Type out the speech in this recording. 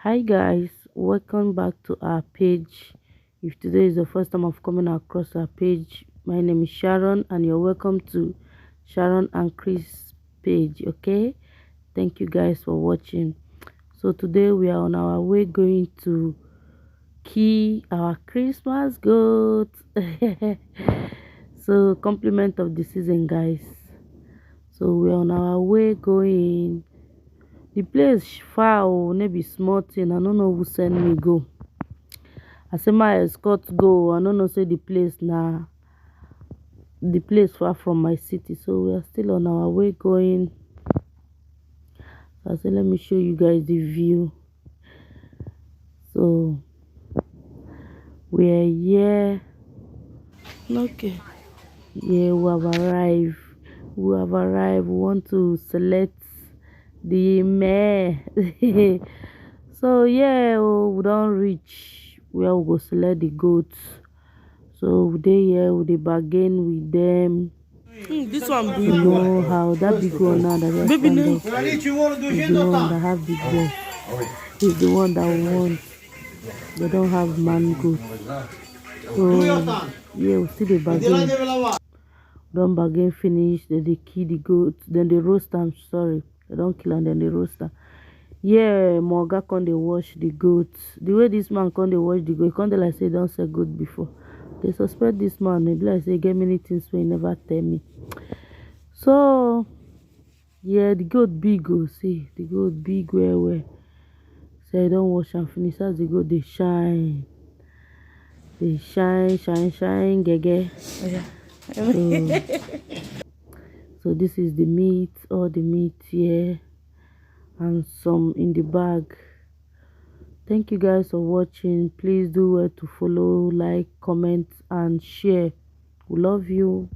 Hi guys, welcome back to our page. If today is the first time of coming across our page, my name is Sharon and you're welcome to Sharon and Chris page. Okay, thank you guys for watching. So today we are on our way going to key our Christmas goat. So compliment of the season, guys. So we're on our way going. The place far oh, no be small thing. I don't know who send me go. I say my escort go. I don't know say the place far from my city. So we are still on our way going. So I say let me show you guys the view. So we are here. Okay. Yeah, we have arrived. We have arrived. We want to select the mare. So yeah, oh, we don't reach where we go select the goats. So they here we dey bargain with them. This one You know how that big one now that just stand up is the one that have big breast. Is the one that we want. They don't have man goat. So yeah, we still dey bargain. Don't bargain finish, then they kill the goat, then they roast them. Sorry, they don't kill them, then they roast them. Yeah, Morga come dey wash the goat. The way this man come dey wash the goat, he come dey like say he don sell goat before. They suspect this man. He be like say he get many things wey he never tell me. So yeah, the goat big oh, see the goat big well. So I don't wash and finish as the goat they shine, shine, gege. So this is the meat, all the meat here, and some in the bag. Thank you guys for watching. Please do well to follow, like, comment and share. We love you.